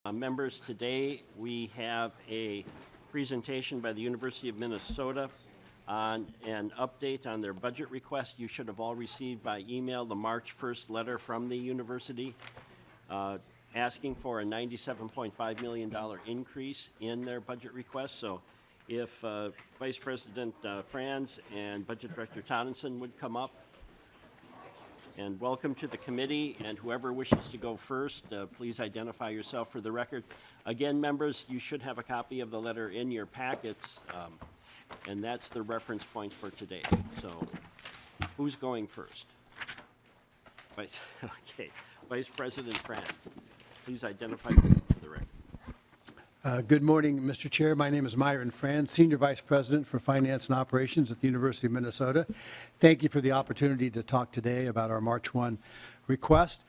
Members, today we have a presentation by the University of Minnesota on an update on their budget request. You should have all received by email the March 1st letter from the university asking for a $97.5 million increase in their budget request. So if Vice President Franz and Budget Director Tonneson would come up. And welcome to the committee, and whoever wishes to go first, please identify yourself for the record. Again, members, you should have a copy of the letter in your packets, and that's the reference point for today. So who's going first? Vice President Franz, please identify yourself for the record. Good morning, Mr. Chair. My name is Myron Franz, Senior Vice President for Finance and Operations at the University of Minnesota. Thank you for the opportunity to talk today about our March 1 request.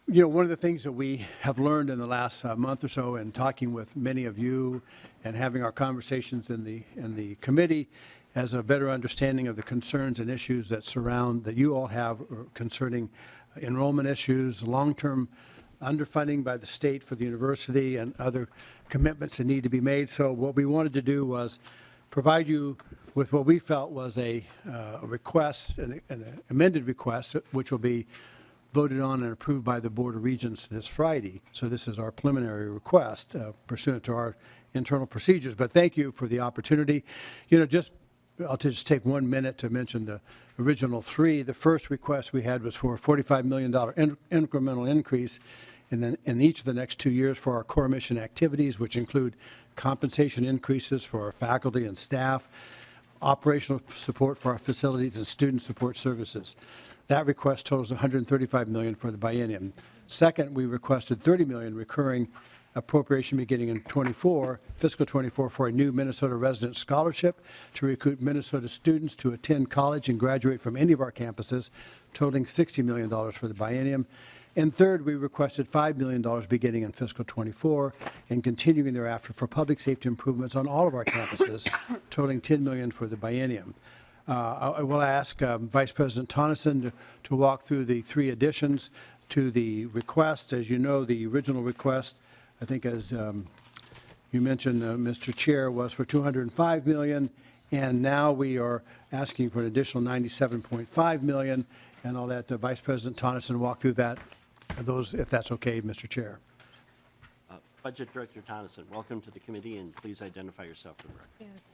You know, one of the things that we have learned in the last month or so in talking with many of you and having our conversations in the committee as a better understanding of the concerns and issues that you all have concerning enrollment issues, long-term underfunding by the state for the university, and other commitments that need to be made. So what we wanted to do was provide you with what we felt was a request, an amended request, which will be voted on and approved by the Board of Regents this Friday. So this is our preliminary request pursuant to our internal procedures. But thank you for the opportunity. You know, I'll just take 1 minute to mention the original three. The first request we had was for a $45 million incremental increase in each of the next 2 years for our core mission activities, which include compensation increases for our faculty and staff, operational support for our facilities, and student support services. That request totals $135 million for the biennium. Second, we requested $30 million recurring appropriation beginning in fiscal 24 for a new Minnesota resident scholarship to recruit Minnesota students to attend college and graduate from any of our campuses, totaling $60 million for the biennium. And third, we requested $5 million beginning in fiscal 24 and continuing thereafter for public safety improvements on all of our campuses, totaling $10 million for the biennium. I will ask Vice President Tonneson to walk through the three additions to the request. As you know, the original request, I think as you mentioned, Mr. Chair, was for $205 million, and now we are asking for an additional $97.5 million, and I'll let Vice President Tonneson walk through those, if that's okay, Mr. Chair. Budget Director Tonneson, welcome to the committee, and please identify yourself for the record.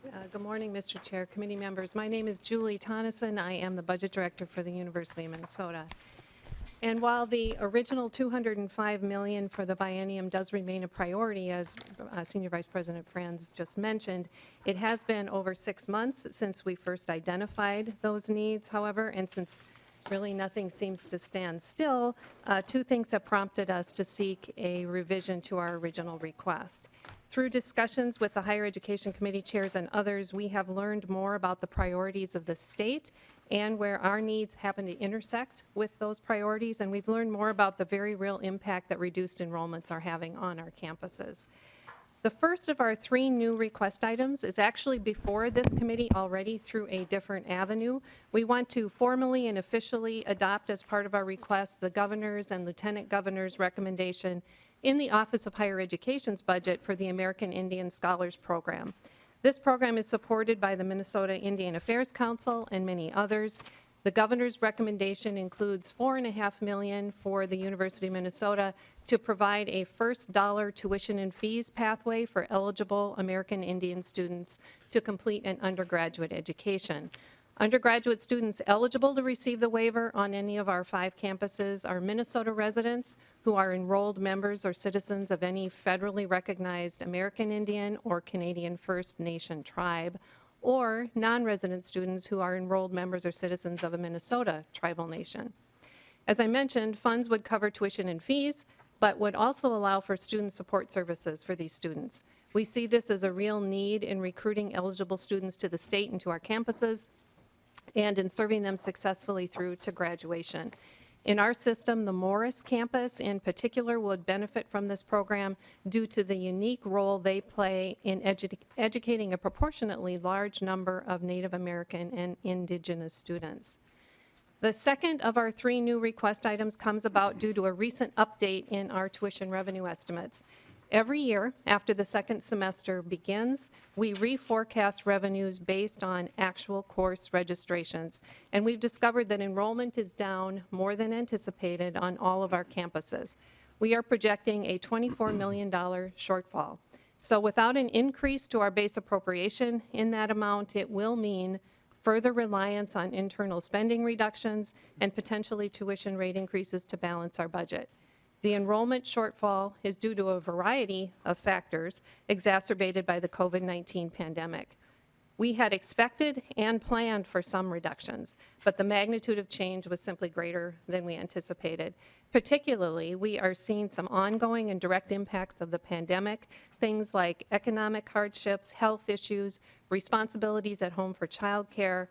Yes. Good morning, Mr. Chair, committee members. My name is Julie Tonneson. I am the Budget Director for the University of Minnesota. And while the original $205 million for the biennium does remain a priority, as Senior Vice President Franz just mentioned, it has been over 6 months since we first identified those needs, however, and since really nothing seems to stand still, two things have prompted us to seek a revision to our original request. Through discussions with the Higher Education Committee chairs and others, we have learned more about the priorities of the state and where our needs happen to intersect with those priorities, and we've learned more about the very real impact that reduced enrollments are having on our campuses. The first of our three new request items is actually before this committee already through a different avenue. We want to formally and officially adopt as part of our request the governor's and lieutenant governor's recommendation in the Office of Higher Education's budget for the American Indian Scholars Program. This program is supported by the Minnesota Indian Affairs Council and many others. The governor's recommendation includes $4.5 million for the University of Minnesota to provide a first dollar tuition and fees pathway for eligible American Indian students to complete an undergraduate education. Undergraduate students eligible to receive the waiver on any of our 5 campuses are Minnesota residents who are enrolled members or citizens of any federally recognized American Indian or Canadian First Nation tribe, or non-resident students who are enrolled members or citizens of a Minnesota tribal nation. As I mentioned, funds would cover tuition and fees, but would also allow for student support services for these students. We see this as a real need in recruiting eligible students to the state and to our campuses, and in serving them successfully through to graduation. In our system, the Morris campus in particular would benefit from this program due to the unique role they play in educating a proportionately large number of Native American and Indigenous students. The second of our 3 new request items comes about due to a recent update in our tuition revenue estimates. Every year, after the second semester begins, we reforecast revenues based on actual course registrations. And we've discovered that enrollment is down more than anticipated on all of our campuses. We are projecting a $24 million shortfall. So without an increase to our base appropriation in that amount, it will mean further reliance on internal spending reductions and potentially tuition rate increases to balance our budget. The enrollment shortfall is due to a variety of factors exacerbated by the COVID-19 pandemic. We had expected and planned for some reductions, but the magnitude of change was simply greater than we anticipated. Particularly, we are seeing some ongoing and direct impacts of the pandemic, things like economic hardships, health issues, responsibilities at home for childcare,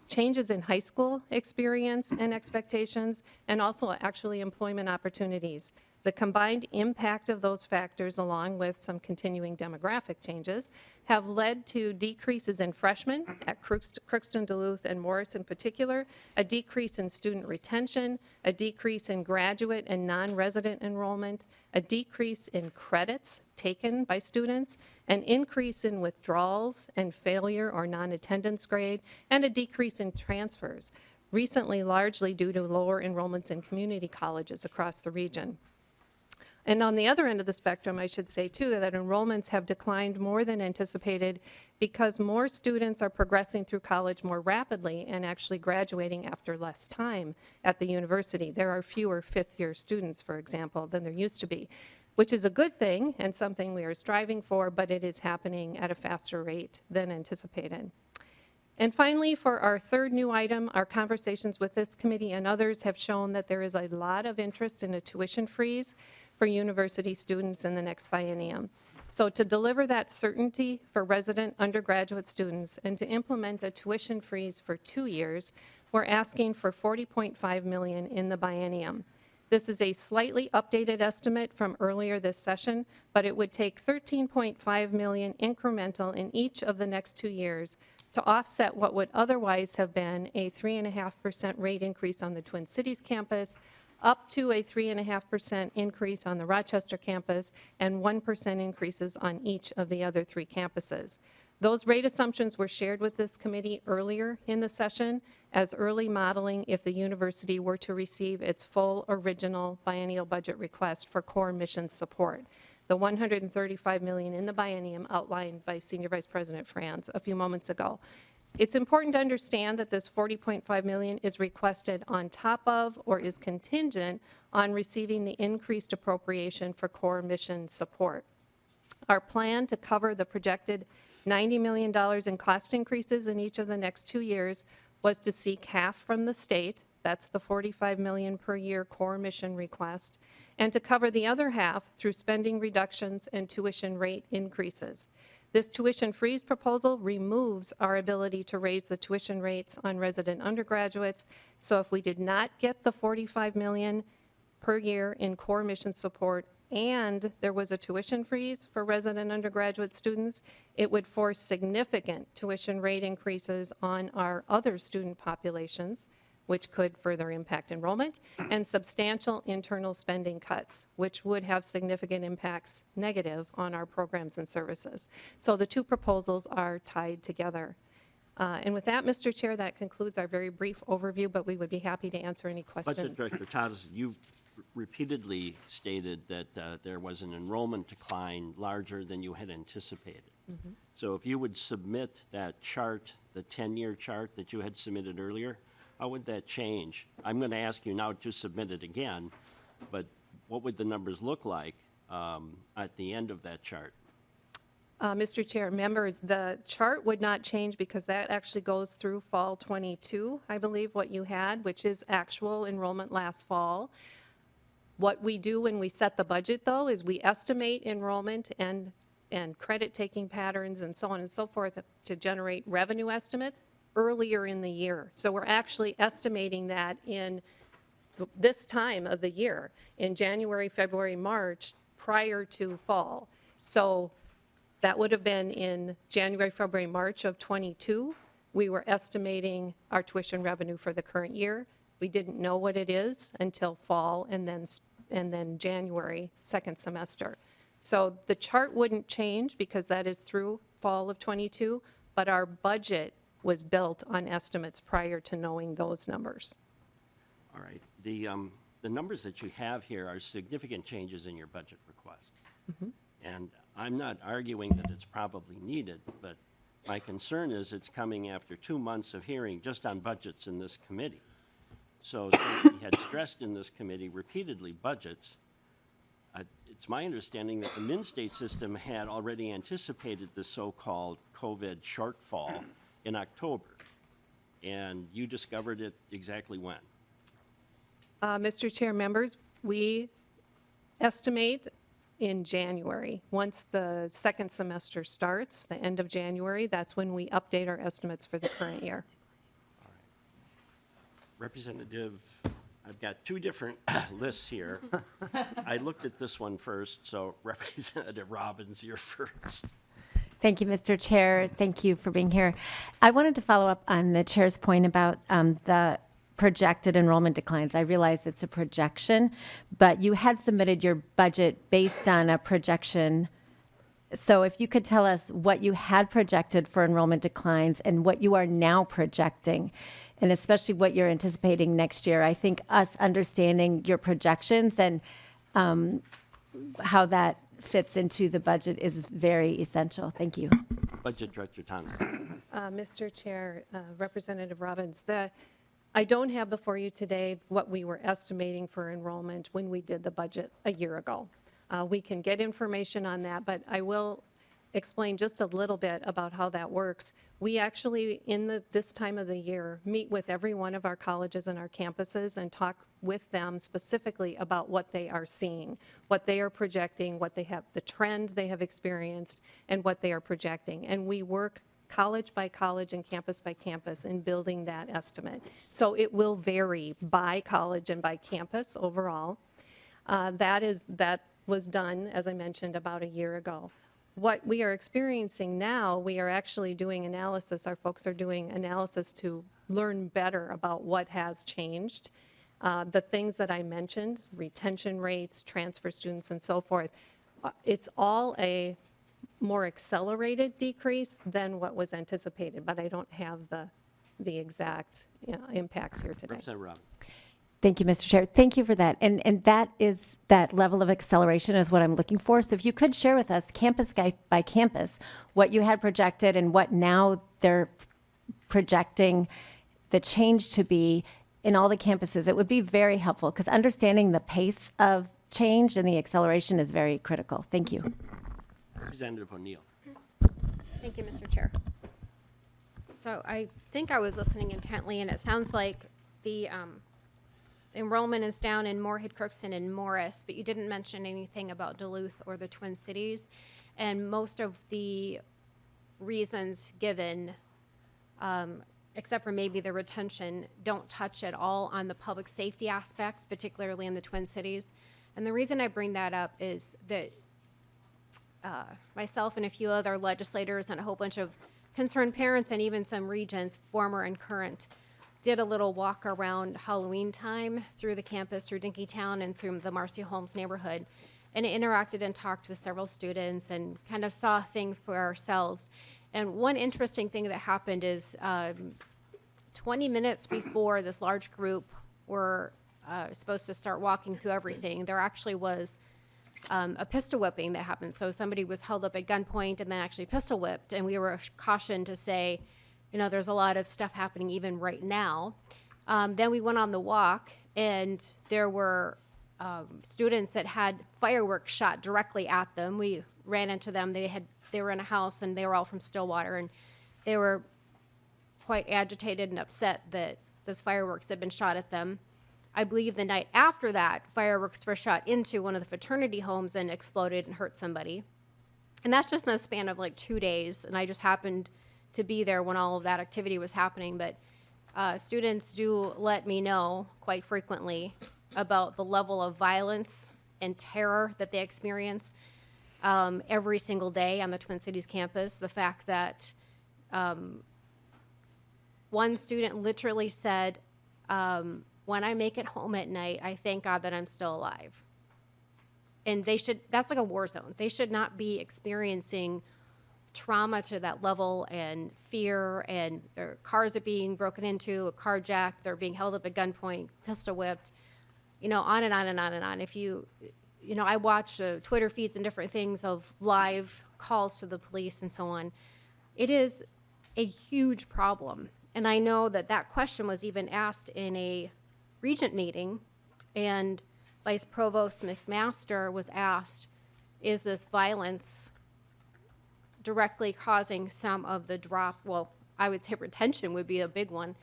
changes in high school experience and expectations, and also actually employment opportunities. The combined impact of those factors, along with some continuing demographic changes, have led to decreases in freshmen at Crookston, Duluth, and Morris in particular, a decrease in student retention, a decrease in graduate and non-resident enrollment, a decrease in credits taken by students, an increase in withdrawals and failure or non-attendance grade, and a decrease in transfers, recently largely due to lower enrollments in community colleges across the region. And on the other end of the spectrum, I should say too, that enrollments have declined more than anticipated because more students are progressing through college more rapidly and actually graduating after less time at the university. There are fewer fifth-year students, for example, than there used to be, which is a good thing and something we are striving for, but it is happening at a faster rate than anticipated. And finally, for our third new item, our conversations with this committee and others have shown that there is a lot of interest in a tuition freeze for university students in the next biennium. So to deliver that certainty for resident undergraduate students and to implement a tuition freeze for 2 years, we're asking for $40.5 million in the biennium. This is a slightly updated estimate from earlier this session, but it would take $13.5 million incremental in each of the next 2 years to offset what would otherwise have been a 3.5% rate increase on the Twin Cities campus, up to a 3.5% increase on the Rochester campus, and 1% increases on each of the other 3 campuses. Those rate assumptions were shared with this committee earlier in the session as early modeling if the university were to receive its full original biennial budget request for core mission support, the $135 million in the biennium outlined by Senior Vice President Franz a few moments ago. It's important to understand that this $40.5 million is requested on top of or is contingent on receiving the increased appropriation for core mission support. Our plan to cover the projected $90 million in cost increases in each of the next 2 years was to seek half from the state, that's the $45 million per year core mission request, and to cover the other half through spending reductions and tuition rate increases. This tuition freeze proposal removes our ability to raise the tuition rates on resident undergraduates. So if we did not get the $45 million per year in core mission support and there was a tuition freeze for resident undergraduate students, it would force significant tuition rate increases on our other student populations, which could further impact enrollment, and substantial internal spending cuts, which would have significant impacts negative on our programs and services. So the 2 proposals are tied together. And with that, Mr. Chair, that concludes our very brief overview, but we would be happy to answer any questions. Budget Director Thomas, you repeatedly stated that there was an enrollment decline larger than you had anticipated. So if you would submit that chart, the 10-year chart that you had submitted earlier, how would that change? I'm going to ask you now to submit it again, but what would the numbers look like at the end of that chart? Mr. Chair, members, the chart would not change because that actually goes through fall 22, I believe, what you had, which is actual enrollment last fall. What we do when we set the budget, though, is we estimate enrollment and credit-taking patterns and so on and so forth to generate revenue estimates earlier in the year. So we're actually estimating that in this time of the year, in January, February, March, prior to fall. So that would have been in January, February, March of 22. We were estimating our tuition revenue for the current year. We didn't know what it is until fall and then January, second semester. So the chart wouldn't change because that is through fall of '22, but our budget was built on estimates prior to knowing those numbers. All right. The numbers that you have here are significant changes in your budget request. And I'm not arguing that it's probably needed, but my concern is it's coming after 2 months of hearing just on budgets in this committee. So since we had stressed in this committee repeatedly budgets, it's my understanding that the Min-State system had already anticipated the so-called COVID shortfall in October, and you discovered it exactly when? Mr. Chair, members, we estimate in January. Once the second semester starts, the end of January, that's when we update our estimates for the current year. Representative, I've got two different lists here. I looked at this one first, so Representative Robbins, you're first. Thank you, Mr. Chair. Thank you for being here. I wanted to follow up on the chair's point about the projected enrollment declines. I realize it's a projection, but you had submitted your budget based on a projection. So if you could tell us what you had projected for enrollment declines and what you are now projecting, and especially what you're anticipating next year. I think us understanding your projections and how that fits into the budget is very essential. Thank you. Budget Director Thompson. Mr. Chair, Representative Robbins, I don't have before you today what we were estimating for enrollment when we did the budget a year ago. We can get information on that, but I will explain just a little bit about how that works. We actually, in this time of the year, meet with every one of our colleges and our campuses and talk with them specifically about what they are seeing, what they are projecting, what they have, the trend they have experienced, and what they are projecting. And we work college by college and campus by campus in building that estimate. So it will vary by college and by campus overall. That was done, as I mentioned, about a year ago. What we are experiencing now, we are actually doing analysis. Our folks are doing analysis to learn better about what has changed. The things that I mentioned, retention rates, transfer students, and so forth, it's all a more accelerated decrease than what was anticipated, but I don't have the exact impacts here today. Representative Robbins. Thank you, Mr. Chair. Thank you for that. And that level of acceleration is what I'm looking for. So if you could share with us, campus by campus, what you had projected and what now they're projecting the change to be in all the campuses, it would be very helpful because understanding the pace of change and the acceleration is very critical. Thank you. Representative O'Neill. Thank you, Mr. Chair. So I think I was listening intently, and it sounds like the enrollment is down in Moorhead, Crookston, and Morris, but you didn't mention anything about Duluth or the Twin Cities. And most of the reasons given, except for maybe the retention, don't touch at all on the public safety aspects, particularly in the Twin Cities. And the reason I bring that up is that myself and a few other legislators and a whole bunch of concerned parents and even some regents, former and current, did a little walk around Halloween time through the campus, through Dinkytown and through the Marcy Holmes neighborhood, and interacted and talked with several students and kind of saw things for ourselves. And one interesting thing that happened is 20 minutes before this large group were supposed to start walking through everything, there actually was a pistol whipping that happened. So somebody was held up at gunpoint and then actually pistol whipped, and we were cautioned to say, you know, there's a lot of stuff happening even right now. Then we went on the walk, and there were students that had fireworks shot directly at them. We ran into them. They were in a house, and they were all from Stillwater, and they were quite agitated and upset that those fireworks had been shot at them. I believe the night after that, fireworks were shot into one of the fraternity homes and exploded and hurt somebody. And that's just in the span of like 2 days, and I just happened to be there when all of that activity was happening. But students do let me know quite frequently about the level of violence and terror that they experience every single day on the Twin Cities campus. The fact that one student literally said, when I make it home at night, I thank God that I'm still alive. And that's like a war zone. They should not be experiencing trauma to that level and fear, and their cars are being broken into, carjacked, they're being held up at gunpoint, pistol whipped, on and on and on and on. If I watch Twitter feeds and different things of live calls to the police and so on. It is a huge problem. And I know that question was even asked in a regent meeting, and Vice Provost McMaster was asked, is this violence directly causing some of the drop? Well, I would say retention would be a big one,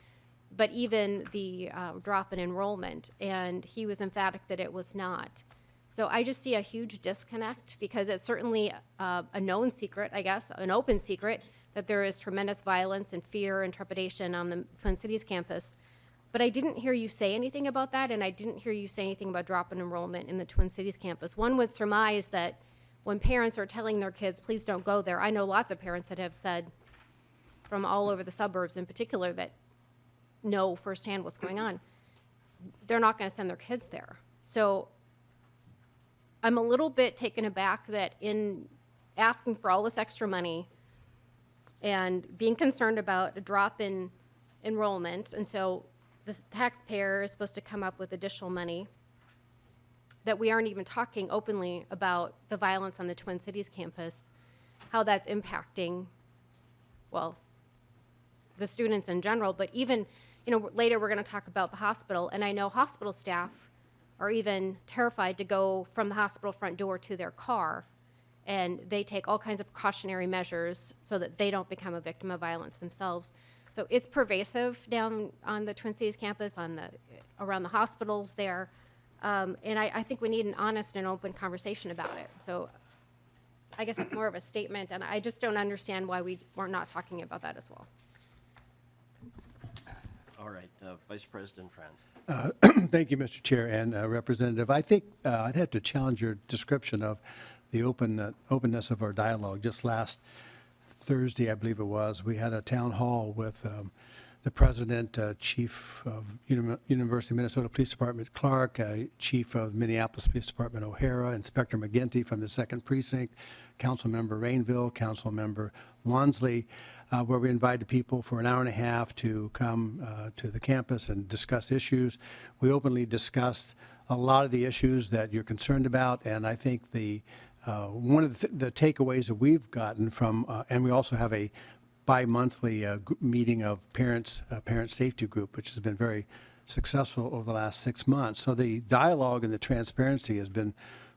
but even the drop in enrollment. And he was emphatic that it was not. So I just see a huge disconnect, because it's certainly a known secret, I guess, an open secret, that there is tremendous violence and fear and trepidation on the Twin Cities campus. But I didn't hear you say anything about that, and I didn't hear you say anything about drop in enrollment in the Twin Cities campus. One would surmise that when parents are telling their kids, please don't go there, I know lots of parents that have said, from all over the suburbs in particular, that know firsthand what's going on, they're not going to send their kids there. So I'm a little bit taken aback that in asking for all this extra money and being concerned about a drop in enrollment, and so the taxpayer is supposed to come up with additional money, that we aren't even talking openly about the violence on the Twin Cities campus, how that's impacting, well, the students in general, but even, later we're going to talk about the hospital, and I know hospital staff are even terrified to go from the hospital front door to their car, and they take all kinds of precautionary measures so that they don't become a victim of violence themselves. So it's pervasive down on the Twin Cities campus, around the hospitals there, and I think we need an honest and open conversation about it. So I guess it's more of a statement, and I just don't understand why we're not talking about that as well. All right, Vice President Franz. Thank you, Mr. Chair and Representative. I think I'd have to challenge your description of the openness of our dialogue. Just last Thursday, I believe it was, we had a town hall with the president, chief of University of Minnesota Police Department Clark, chief of Minneapolis Police Department O'Hara, Inspector McGinty from the 2nd Precinct, Council Member Rainville, Council Member Wansley, where we invited people for an hour and a half to come to the campus and discuss issues. We openly discussed a lot of the issues that you're concerned about, and I think one of the takeaways that we've gotten from, and we also have a bi-monthly meeting of parent safety group, which has been very successful over the last 6 months. So the dialogue and the transparency has been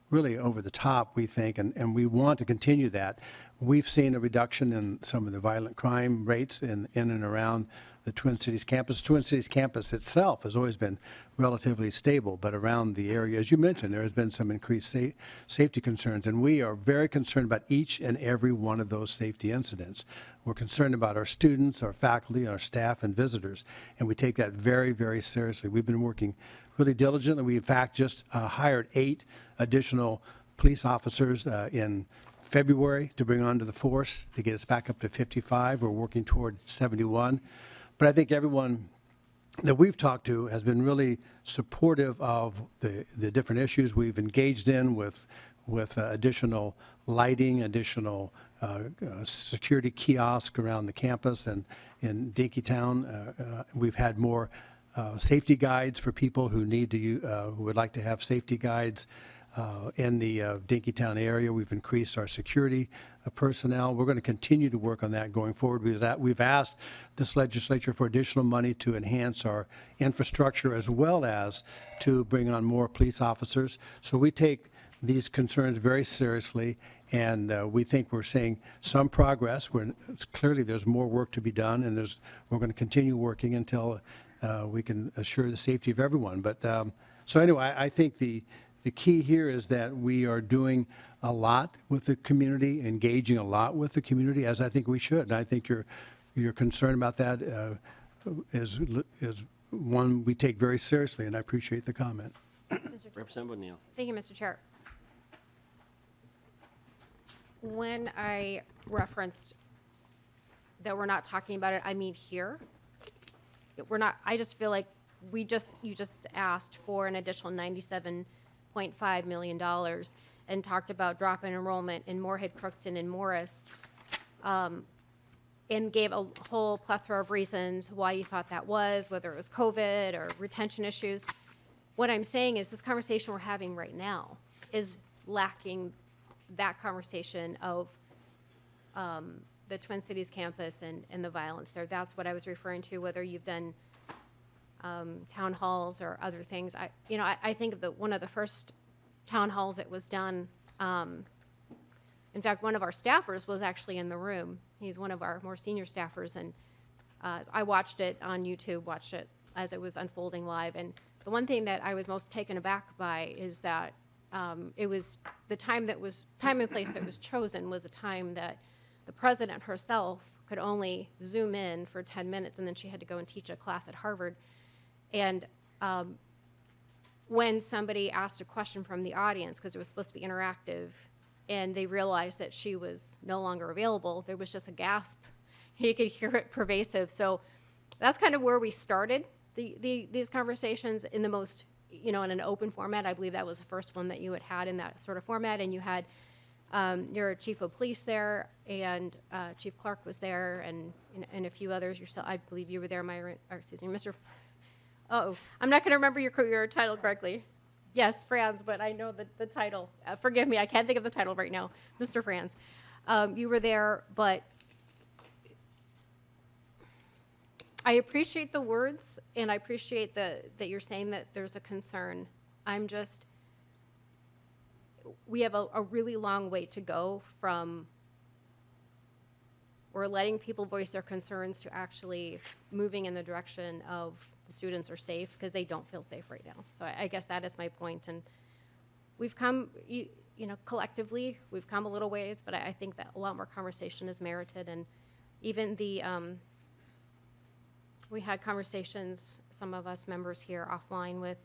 really over the top, we think, and we want to continue that. We've seen a reduction in some of the violent crime rates in and around the Twin Cities campus. Twin Cities campus itself has always been relatively stable, but around the area, as you mentioned, there has been some increased safety concerns, and we are very concerned about each and every one of those safety incidents. We're concerned about our students, our faculty, our staff, and visitors, and we take that very, very seriously. We've been working really diligently. We, in fact, just hired 8 additional police officers in February to bring onto the force to get us back up to 55. We're working toward 71. But I think everyone that we've talked to has been really supportive of the different issues we've engaged in with additional lighting, additional security kiosk around the campus and in Dinkytown. We've had more safety guides for people who who would like to have safety guides in the Dinkytown area. We've increased our security personnel. We're going to continue to work on that going forward. We've asked this legislature for additional money to enhance our infrastructure as well as to bring on more police officers. So we take these concerns very seriously, and we think we're seeing some progress. Clearly there's more work to be done, and we're going to continue working until we can assure the safety of everyone. But so anyway, I think the key here is that we are doing a lot with the community, engaging a lot with the community, as I think we should. And I think your concern about that is one we take very seriously, and I appreciate the comment. Representative O'Neill. Thank you, Mr. Chair. When I referenced that we're not talking about it, I mean here. We're not. I just feel like you just asked for an additional $97.5 million, and talked about drop in enrollment in Moorhead, Crookston, and Morris, and gave a whole plethora of reasons why you thought that was, whether it was COVID or retention issues. What I'm saying is this conversation we're having right now is lacking that conversation of the Twin Cities campus and the violence there. That's what I was referring to, whether you've done town halls or other things. I think of one of the first town halls that was done. In fact, one of our staffers was actually in the room. He's one of our more senior staffers, and I watched it on YouTube, watched it as it was unfolding live. And the one thing that I was most taken aback by is that it was the time and place that was chosen was a time that the president herself could only Zoom in for 10 minutes, and then she had to go and teach a class at Harvard. And when somebody asked a question from the audience, because it was supposed to be interactive, and they realized that she was no longer available, there was just a gasp. You could hear it pervasive. So that's kind of where we started these conversations in the most, in an open format. I believe that was the first one that you had in that sort of format, and you had your chief of police there, and Chief Clark was there, and a few others. Yourself, I believe you were there, Mr. Oh, I'm not going to remember your title correctly. Yes, Franz, but I know the title. Forgive me, I can't think of the title right now. Mr. Franz, you were there, but I appreciate the words, and I appreciate that you're saying that there's a concern. We have a really long way to go from we're letting people voice their concerns to actually moving in the direction of the students are safe, because they don't feel safe right now. So I guess that is my point. And we've come, collectively, we've come a little ways, but I think that a lot more conversation is merited. And even we had conversations, some of us members here offline, with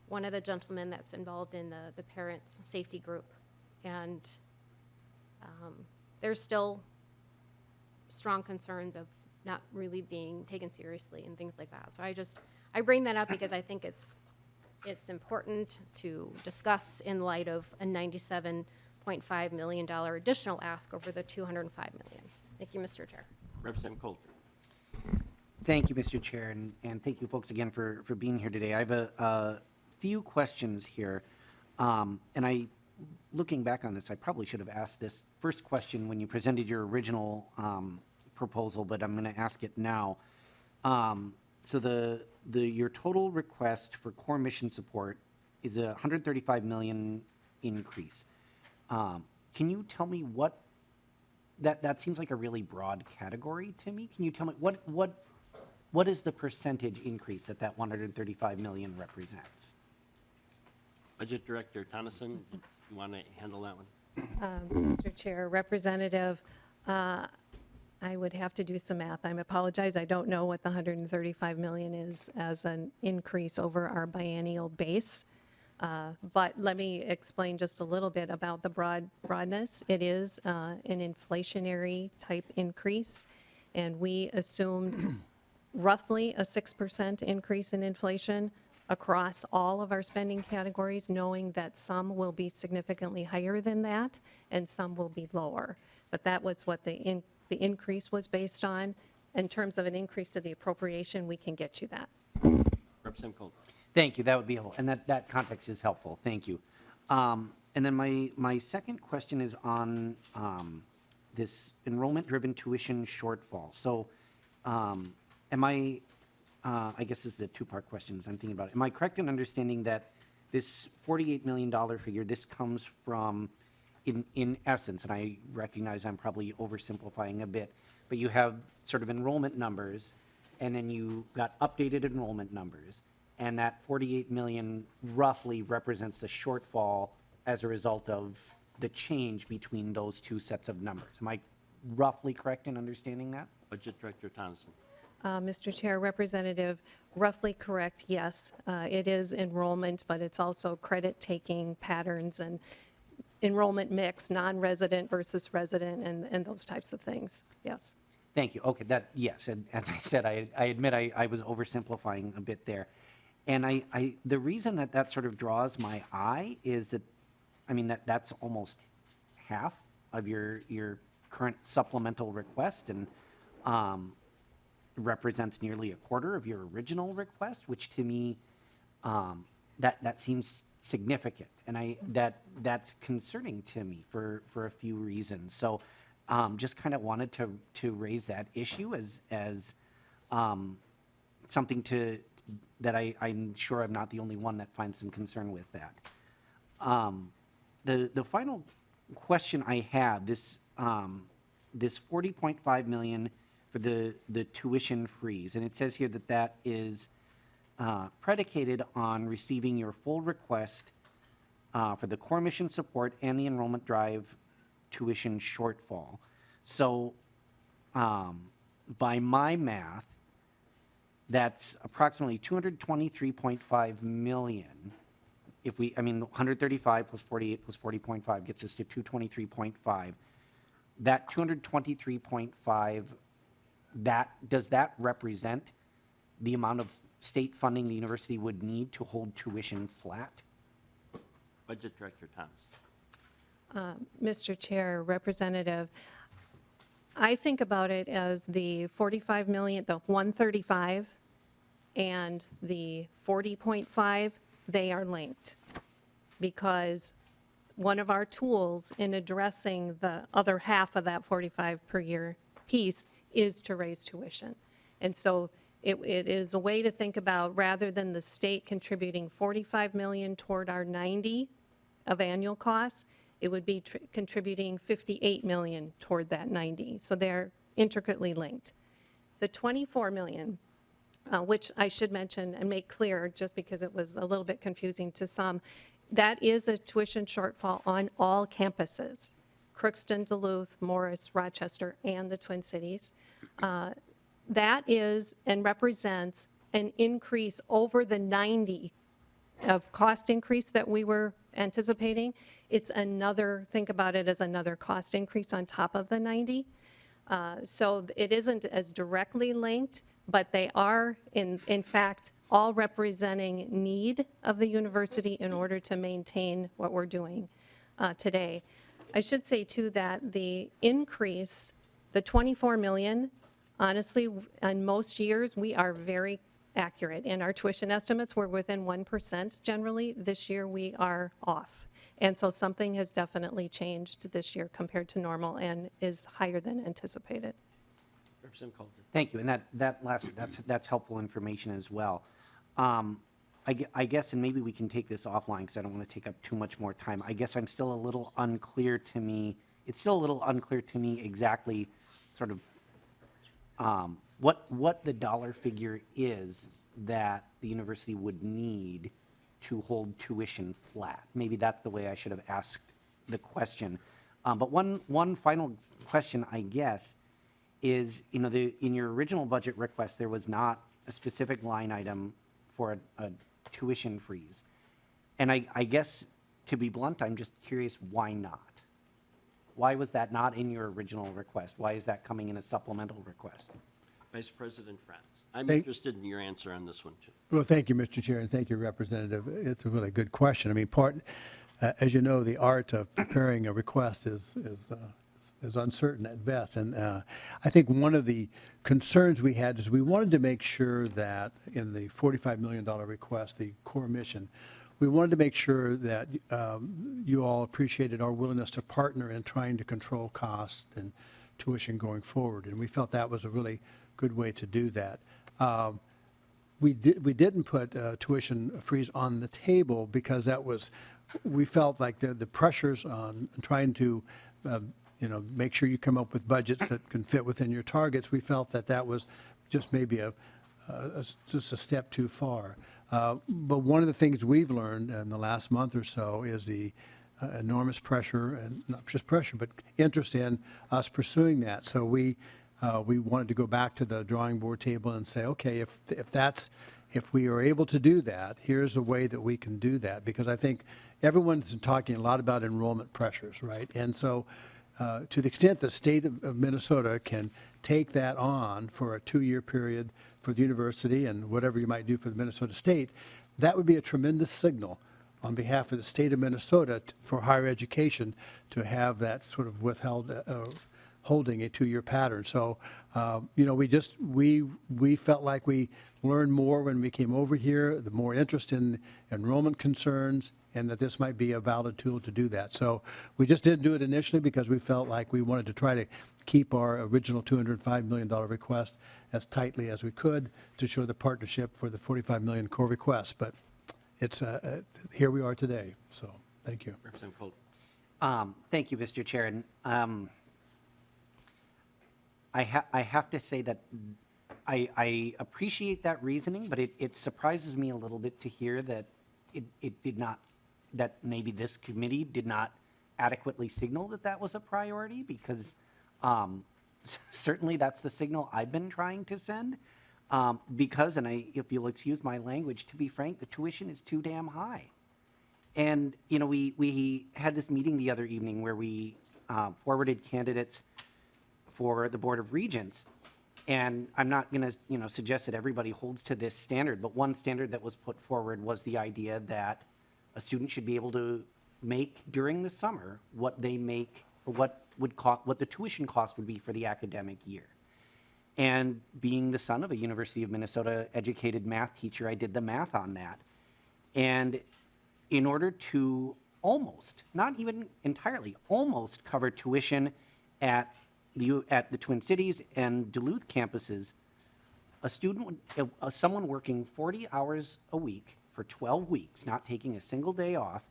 one of the gentlemen that's involved in the parents' safety group. And there's still strong concerns of not really being taken seriously and things like that. So I bring that up because I think it's important to discuss in light of a $97.5 million additional ask over the $205 million. Thank you, Mr. Chair. Representative Coulter. Thank you, Mr. Chair, and thank you folks again for being here today. I have a few questions here, and looking back on this, I probably should have asked this first question when you presented your original proposal, but I'm going to ask it now. So your total request for core mission support is a $135 million increase. Can you tell me what that seems like a really broad category to me? Can you tell me what is the percentage increase that $135 million represents? Budget Director Tonneson, you want to handle that one? Mr. Chair, Representative, I would have to do some math. I apologize. I don't know what the $135 million is as an increase over our biennial base. But let me explain just a little bit about the broadness. It is an inflationary type increase, and we assumed roughly a 6% increase in inflation across all of our spending categories, knowing that some will be significantly higher than that and some will be lower. But that was what the increase was based on. In terms of an increase to the appropriation, we can get you that. Representative Coulter. Thank you. That would be helpful, and that context is helpful. Thank you. And then my second question is on this enrollment-driven tuition shortfall. So, I guess this is the two-part question as I'm thinking about it. Am I correct in understanding that this $48 million figure, this comes from, in essence, and I recognize I'm probably oversimplifying a bit, but you have sort of enrollment numbers, and then you got updated enrollment numbers, and that 48 million roughly represents the shortfall as a result of the change between those two sets of numbers. Am I roughly correct in understanding that? Budget Director Tonneson. Mr. Chair, Representative, roughly correct, yes. It is enrollment, but it's also credit-taking patterns and enrollment mix, non-resident versus resident, and those types of things, yes. Thank you. Okay, yes, and as I said, I admit I was oversimplifying a bit there. And the reason that sort of draws my eye is that I mean, that's almost half of your current supplemental request, and represents nearly a quarter of your original request, which to me, that seems significant, and that's concerning to me for a few reasons. So, just kind of wanted to raise that issue as something that I'm sure I'm not the only one that finds some concern with that. The final question I had, this 40.5 million for the tuition freeze, and it says here that is predicated on receiving your full request for the core mission support and the enrollment drive tuition shortfall. So, by my math, that's approximately 223.5 million. If 135 plus 48 plus 40.5 gets us to 223.5. That 223.5, does that represent the amount of state funding the university would need to hold tuition flat? Budget Director Thomas. Mr. Chair, Representative, I think about it as the 45 million, the 135 and the 40.5, they are linked. Because one of our tools in addressing the other half of that 45 per year piece is to raise tuition. And so it is a way to think about, rather than the state contributing 45 million toward our 90 of annual costs, it would be contributing 58 million toward that 90. So they're intricately linked. The 24 million, which I should mention and make clear, just because it was a little bit confusing to some, that is a tuition shortfall on all campuses, Crookston, Duluth, Morris, Rochester, and the Twin Cities. That is and represents an increase over the 90 of cost increase that we were anticipating. It's another, think about it as another cost increase on top of the 90. So it isn't as directly linked, but they are, in fact, all representing need of the university in order to maintain what we're doing today. I should say, too, that the increase, the 24 million, honestly, in most years, we are very accurate. In our tuition estimates, we're within 1% generally. This year, we are off. And so something has definitely changed this year compared to normal and is higher than anticipated. Representative Calder. Thank you, and that's helpful information as well. I guess, and maybe we can take this offline because I don't want to take up too much more time. I guess I'm still a little unclear to me. It's still a little unclear to me exactly sort of what the dollar figure is that the university would need to hold tuition flat. Maybe that's the way I should have asked the question. But one final question, I guess, is, in your original budget request, there was not a specific line item for a tuition freeze. And I guess, to be blunt, I'm just curious, why not? Why was that not in your original request? Why is that coming in a supplemental request? Vice President Franz. I'm Thank- interested in your answer on this one, too. Well, thank you, Mr. Chair, and thank you, Representative. It's a really good question. I mean, as you know, the art of preparing a request is uncertain at best. And I think one of the concerns we had is we wanted to make sure that in the $45 million request, the core mission, we wanted to make sure that you all appreciated our willingness to partner in trying to control costs and tuition going forward. And we felt that was a really good way to do that. We didn't put tuition freeze on the table because we felt like the pressures on trying to make sure you come up with budgets that can fit within your targets. We felt that was just maybe just a step too far. But one of the things we've learned in the last month or so is the enormous pressure, and not just pressure, but interest in us pursuing that. So we wanted to go back to the drawing board table and say, okay, if we are able to do that, here's a way that we can do that. Because I think everyone's talking a lot about enrollment pressures, right? And so to the extent the state of Minnesota can take that on for a 2-year period for the university and whatever you might do for the Minnesota state, that would be a tremendous signal on behalf of the state of Minnesota for higher education to have that sort of holding a 2-year pattern. So, we felt like we learned more when we came over here, the more interest in enrollment concerns, and that this might be a valid tool to do that. So we just didn't do it initially because we felt like we wanted to try to keep our original $205 million request as tightly as we could to show the partnership for the $45 million core request. But it's here we are today. So thank you. Representative Colt. Thank you, Mr. Chair. And I have to say that I appreciate that reasoning, but it surprises me a little bit to hear that it did not, that maybe this committee did not adequately signal that that was a priority, because certainly that's the signal I've been trying to send. Because, and if you'll excuse my language, to be frank, the tuition is too damn high. And, we had this meeting the other evening where we forwarded candidates for the Board of Regents. And I'm not going to, suggest that everybody holds to this standard, but one standard that was put forward was the idea that a student should be able to make during the summer what they make, or what the tuition cost would be for the academic year. And being the son of a University of Minnesota educated math teacher, I did the math on that. And in order to almost, not even entirely, almost cover tuition at the Twin Cities and Duluth campuses, someone working 40 hours a week for 12 weeks, not taking a single day off,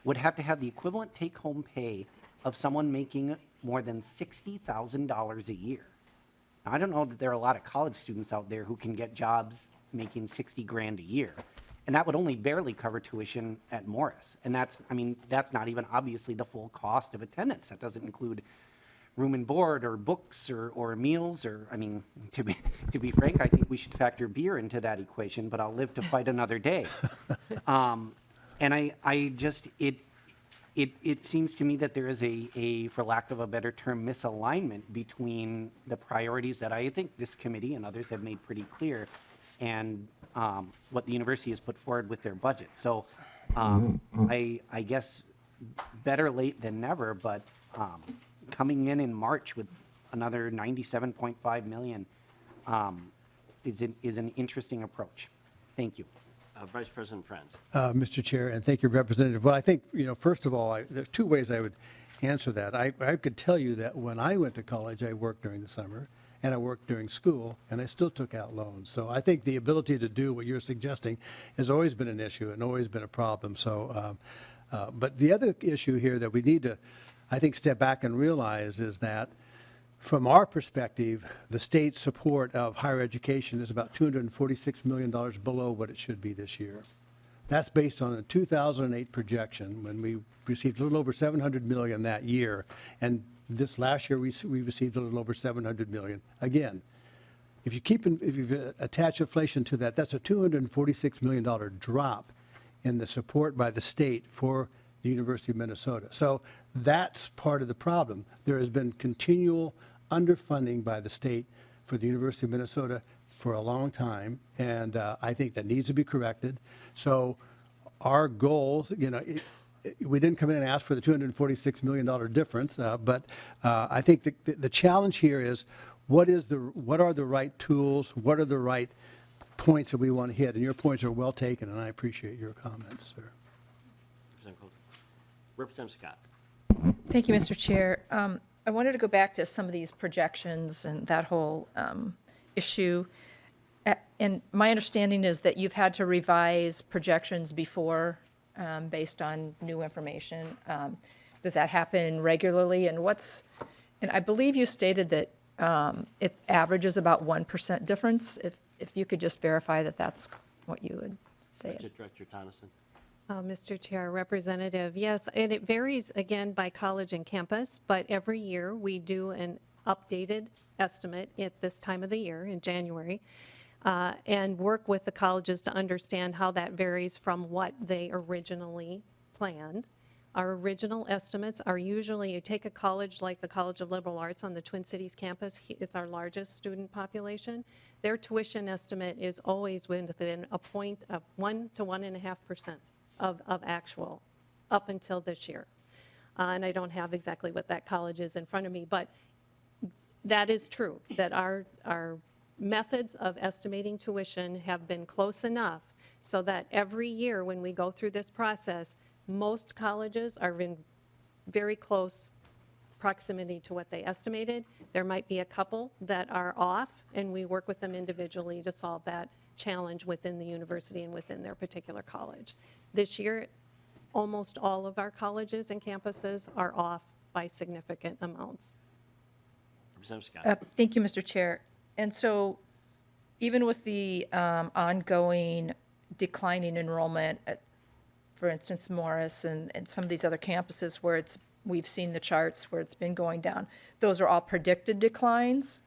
would have to have the equivalent take-home pay of someone making more than $60,000 a year. Now, I don't know that there are a lot of college students out there who can get jobs making 60 grand a year. And that would only barely cover tuition at Morris. And that's not even obviously the full cost of attendance. That doesn't include room and board or books or meals, or, to be frank, I think we should factor beer into that equation, but I'll live to fight another day. And it seems to me that there is a, for lack of a better term, misalignment between the priorities that I think this committee and others have made pretty clear, and what the university has put forward with their budget. So I guess better late than never, but coming in March with another $97.5 million is an interesting approach. Thank you. Vice President Friend. Mr. Chair, and thank you, Representative. Well, I think, first of all, there's two ways I would answer that. I could tell you that when I went to college, I worked during the summer, and I worked during school, and I still took out loans. So I think the ability to do what you're suggesting has always been an issue and always been a problem. So, but the other issue here that we need to, I think, step back and realize is that from our perspective, the state's support of higher education is about $246 million below what it should be this year. That's based on a 2008 projection when we received a little over $700 million that year. And this last year, we received a little over $700 million. Again, if you attach inflation to that, that's a $246 million drop in the support by the state for the University of Minnesota. So that's part of the problem. There has been continual underfunding by the state for the University of Minnesota for a long time, and I think that needs to be corrected. So our goals, we didn't come in and ask for the $246 million difference, but I think the challenge here is what are the right tools, what are the right points that we want to hit, and your points are well taken, and I appreciate your comments, sir. Representative Colt. Representative Scott. Thank you, Mr. Chair. I wanted to go back to some of these projections and that whole issue. And my understanding is that you've had to revise projections before based on new information. Does that happen regularly? And I believe you stated that it averages about 1% difference. If you could just verify that that's what you would say. Budget Director Tonneson. Mr. Chair, Representative, yes, and it varies again by college and campus, but every year we do an updated estimate at this time of the year in January and work with the colleges to understand how that varies from what they originally planned. Our original estimates are usually, you take a college like the College of Liberal Arts on the Twin Cities campus, it's our largest student population. Their tuition estimate is always within a point of 1 to 1.5%. of actual up until this year. And I don't have exactly what that college is in front of me, but that is true, that our methods of estimating tuition have been close enough so that every year when we go through this process, most colleges are in very close proximity to what they estimated. There might be a couple that are off, and we work with them individually to solve that challenge within the university and within their particular college. This year, almost all of our colleges and campuses are off by significant amounts. Representative Scott. Thank you, Mr. Chair. And so even with the ongoing declining enrollment at, for instance, Morris and some of these other campuses where we've seen the charts where it's been going down, those are all predicted declines?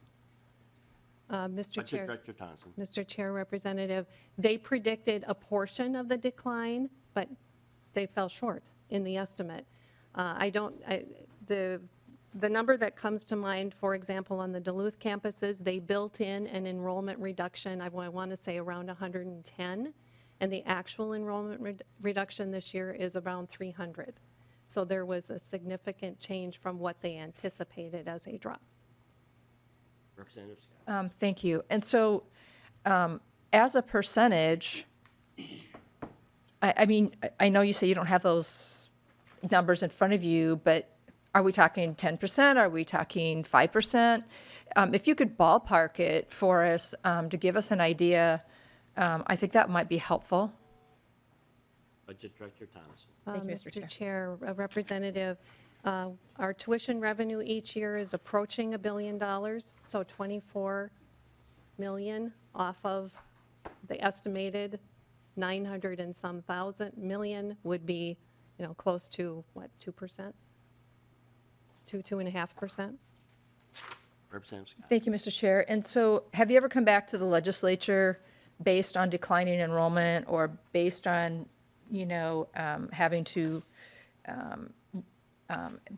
Mr. Budget Chair. Director Tonneson. Mr. Chair, Representative, they predicted a portion of the decline, but they fell short in the estimate. The number that comes to mind, for example, on the Duluth campuses, they built in an enrollment reduction, I want to say around 110, and the actual enrollment reduction this year is around 300. So there was a significant change from what they anticipated as a drop. Representative Scott. Thank you. And so as a percentage, I mean, I know you say you don't have those numbers in front of you, but are we talking 10%? Are we talking 5%? If you could ballpark it for us to give us an idea, I think that might be helpful. Budget Director Tonneson. Thank you, Mr. Mr. Chair, Representative, our tuition revenue each year is approaching $1 billion, so 24 million off of the estimated 900 and some thousand million would be, close to, what, 2%? 2.5%? Representative Scott. Thank you, Mr. Chair. And so have you ever come back to the legislature based on declining enrollment or based on, having to,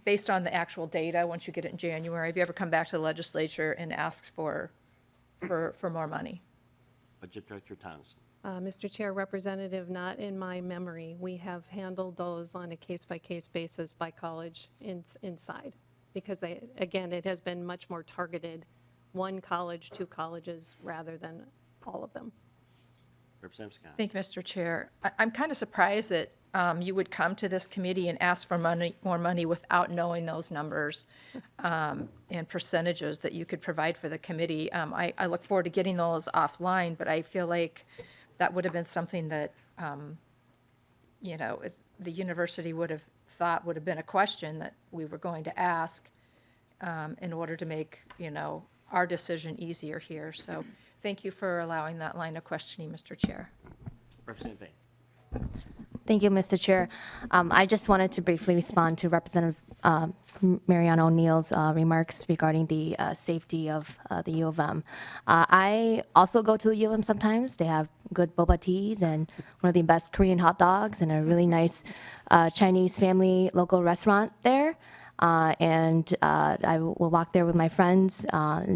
based on the actual data once you get it in January? Have you ever come back to the legislature and asked for more money? Budget Director Tonneson. Mr. Chair, Representative, not in my memory. We have handled those on a case-by-case basis by college inside, because again, it has been much more targeted, one college, two colleges, rather than all of them. Representative Scott. Thank you, Mr. Chair. I'm kind of surprised that you would come to this committee and ask for more money without knowing those numbers and percentages that you could provide for the committee. I look forward to getting those offline, but I feel like that would have been something that, the university would have thought would have been a question that we were going to ask in order to make, our decision easier here. So thank you for allowing that line of questioning, Mr. Chair. Representative Bain. Thank you, Mr. Chair. I just wanted to briefly respond to Representative Mariana O'Neill's remarks regarding the safety of the U of M. I also go to the U of M sometimes. They have good boba teas and one of the best Korean hot dogs and a really nice Chinese family local restaurant there. And I will walk there with my friends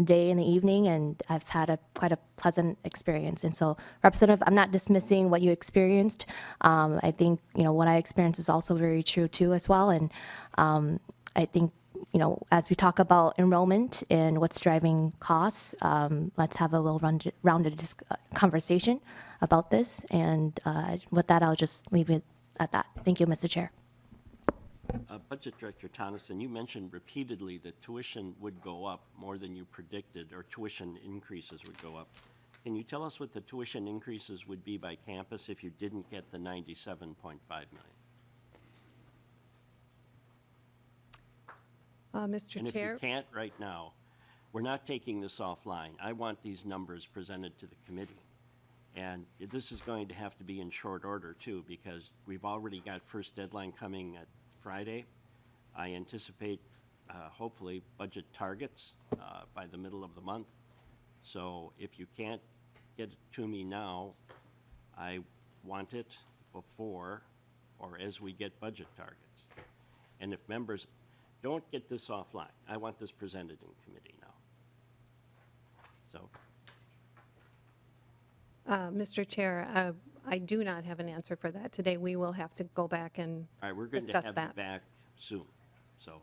day in the evening, and I've had quite a pleasant experience. And so, Representative, I'm not dismissing what you experienced. I think, what I experienced is also very true, too, as well. And I think, as we talk about enrollment and what's driving costs, let's have a well-rounded conversation about this. And with that, I'll just leave it at that. Thank you, Mr. Chair. Budget Director Tonneson, you mentioned repeatedly that tuition would go up more than you predicted, or tuition increases would go up. Can you tell us what the tuition increases would be by campus if you didn't get the $97.5 million? Mr. And if Chair. you can't right now, we're not taking this offline. I want these numbers presented to the committee. And this is going to have to be in short order, too, because we've already got first deadline coming at Friday. I anticipate, hopefully, budget targets by the middle of the month. So if you can't get it to me now, I want it before or as we get budget targets. And if members don't get this offline, I want this presented in committee now. So. Mr. Chair, I do not have an answer for that today. We will have to go back and All right, we're going to discuss have that. you back soon, so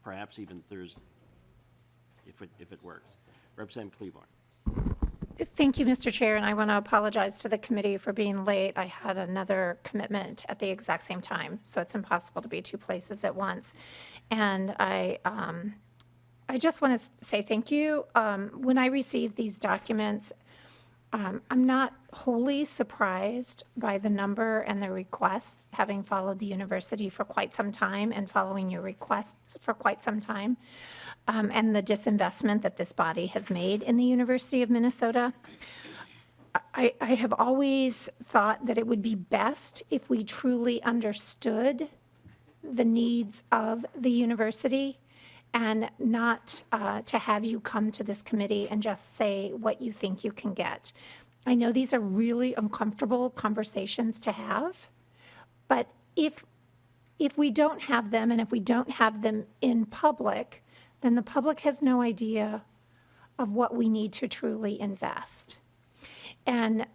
perhaps even Thursday, if it works. Representative Cleveland. Thank you, Mr. Chair, and I want to apologize to the committee for being late. I had another commitment at the exact same time, so it's impossible to be two places at once. And I just want to say thank you. When I received these documents, I'm not wholly surprised by the number and the requests, having followed the university for quite some time and following your requests for quite some time, and the disinvestment that this body has made in the University of Minnesota. I have always thought that it would be best if we truly understood the needs of the university and not to have you come to this committee and just say what you think you can get. I know these are really uncomfortable conversations to have, but if we don't have them and if we don't have them in public, then the public has no idea of what we need to truly invest. And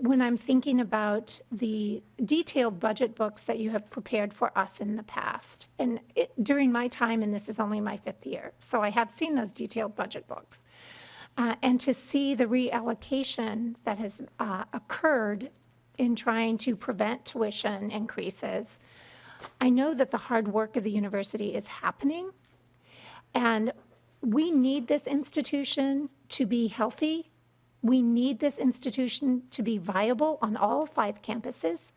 when I'm thinking about the detailed budget books that you have prepared for us in the past, and during my time, and this is only my 5th year, so I have seen those detailed budget books, and to see the reallocation that has occurred in trying to prevent tuition increases, I know that the hard work of the university is happening, and we need this institution to be healthy. We need this institution to be viable on all 5 campuses.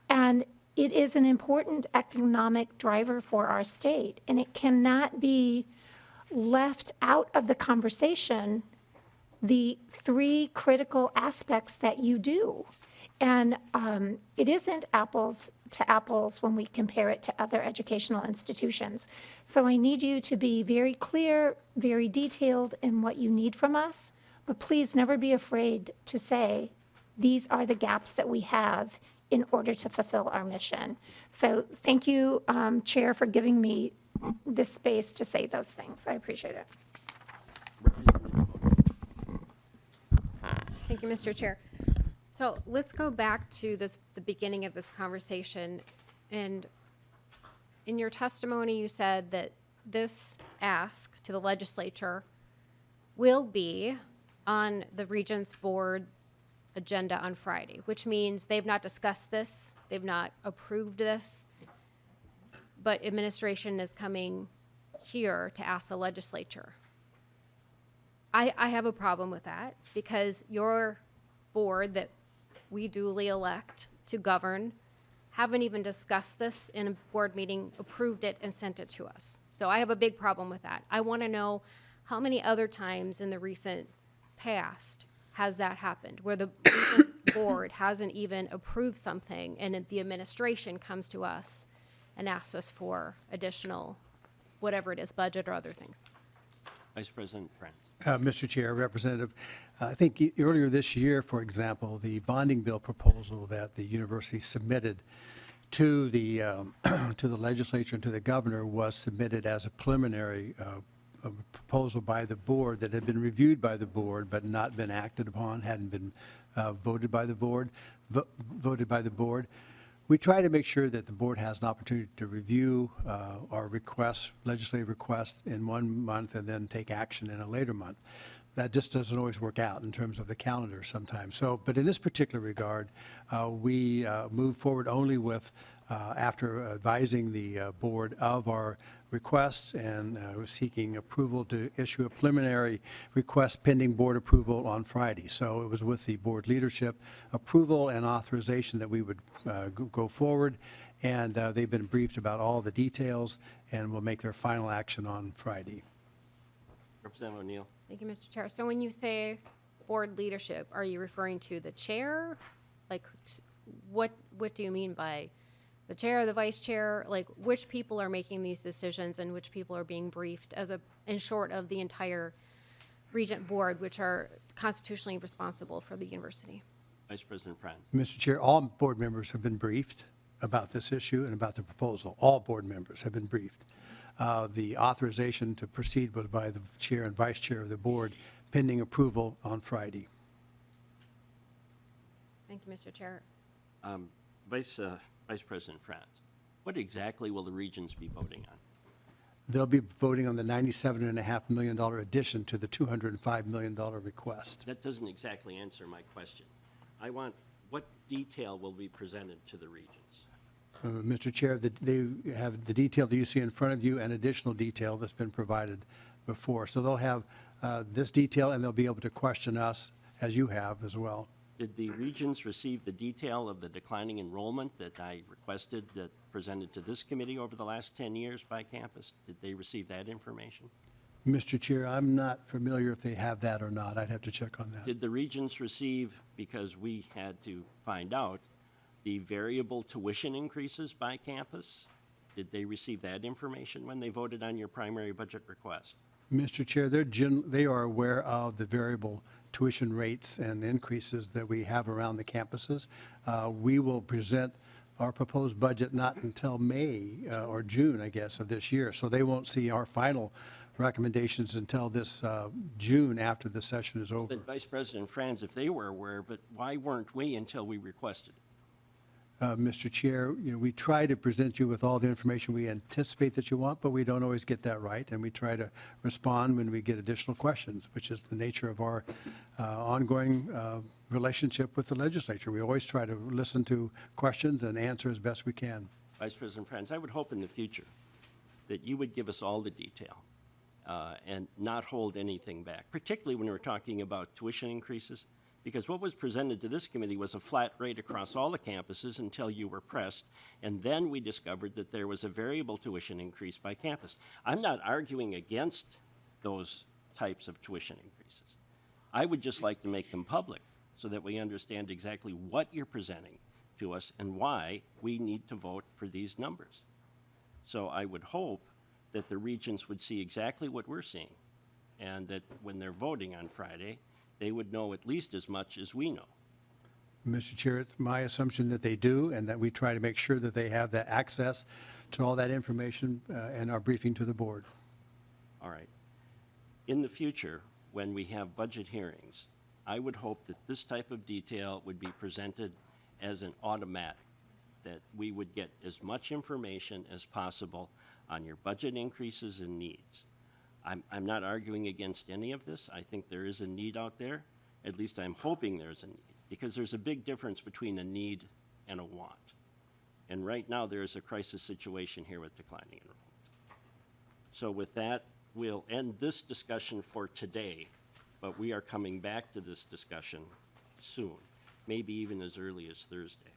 And it is an important economic driver for our state. And it cannot be left out of the conversation, the 3 critical aspects that you do. And it isn't apples to apples when we compare it to other educational institutions. So I need you to be very clear, very detailed in what you need from us. But please never be afraid to say, these are the gaps that we have in order to fulfill our mission. So thank you, Chair, for giving me this space to say those things. I appreciate it. Thank you, Mr. Chair. So let's go back to the beginning of this conversation. And in your testimony, you said that this ask to the legislature will be on the Regents Board agenda on Friday, which means they've not discussed this, they've not approved this, but administration is coming here to ask the legislature. I have a problem with that because your board that we duly elect to govern haven't even discussed this in a board meeting, approved it, and sent it to us. So I have a big problem with that. I want to know how many other times in the recent past has that happened, where the board hasn't even approved something and the administration comes to us and asks us for additional, whatever it is, budget or other things. Vice President Friend. Mr. Chair, Representative, I think earlier this year, for example, the bonding bill proposal that the university submitted to the to the legislature and to the governor was submitted as a preliminary a proposal by the board that had been reviewed by the board but not been acted upon, hadn't been voted by the board. We try to make sure that the board has an opportunity to review our requests, legislative requests in one month and then take action in a later month. That just doesn't always work out in terms of the calendar sometimes. So, but in this particular regard, we move forward only with, after advising the board of our requests and seeking approval to issue a preliminary request pending board approval on Friday. So it was with the board leadership approval and authorization that we would go forward. And they've been briefed about all the details and will make their final action on Friday. Representative O'Neill. Thank you, Mr. Chair. So when you say board leadership, are you referring to the chair? Like, what do you mean by the chair, the vice chair? Like, which people are making these decisions and which people are being briefed in short of the entire regent board, which are constitutionally responsible for the university? Vice President Friend. Mr. Chair, all board members have been briefed about this issue and about the proposal. All board members have been briefed. The authorization to proceed was by the chair and vice chair of the board pending approval on Friday. Thank you, Mr. Chair. Vice President Franz, what exactly will the regions be voting on? They'll be voting on the $97.5 million addition to the $205 million request. That doesn't exactly answer my question. I want, what detail will be presented to the regions? Mr. Chair, they have the detail that you see in front of you and additional detail that's been provided before. So they'll have this detail, and they'll be able to question us, as you have as well. Did the regions receive the detail of the declining enrollment that I requested that presented to this committee over the last 10 years by campus? Did they receive that information? Mr. Chair, I'm not familiar if they have that or not. I'd have to check on that. Did the regions receive, because we had to find out, the variable tuition increases by campus? Did they receive that information when they voted on your primary budget request? Mr. Chair, they are aware of the variable tuition rates and increases that we have around the campuses. We will present our proposed budget not until May or June, I guess, of this year. So they won't see our final recommendations until this June after the session is over. But Vice President Franz, if they were aware of it, why weren't we until we requested it? Mr. Chair, we try to present you with all the information we anticipate that you want, but we don't always get that right, and we try to respond when we get additional questions, which is the nature of our ongoing relationship with the legislature. We always try to listen to questions and answer as best we can. Vice President Franz, I would hope in the future that you would give us all the detail and not hold anything back, particularly when we're talking about tuition increases. Because what was presented to this committee was a flat rate across all the campuses until you were pressed, and then we discovered that there was a variable tuition increase by campus. I'm not arguing against those types of tuition increases. I would just like to make them public so that we understand exactly what you're presenting to us and why we need to vote for these numbers. So I would hope that the regions would see exactly what we're seeing, and that when they're voting on Friday, they would know at least as much as we know. Mr. Chair, it's my assumption that they do, and that we try to make sure that they have that access to all that information in our briefing to the board. All right. In the future, when we have budget hearings, I would hope that this type of detail would be presented as an automatic, that we would get as much information as possible on your budget increases and needs. I'm not arguing against any of this. I think there is a need out there. At least I'm hoping there's a need, because there's a big difference between a need and a want. And right now, there is a crisis situation here with declining enrollment. So with that, we'll end this discussion for today, but we are coming back to this discussion soon, maybe even as early as Thursday.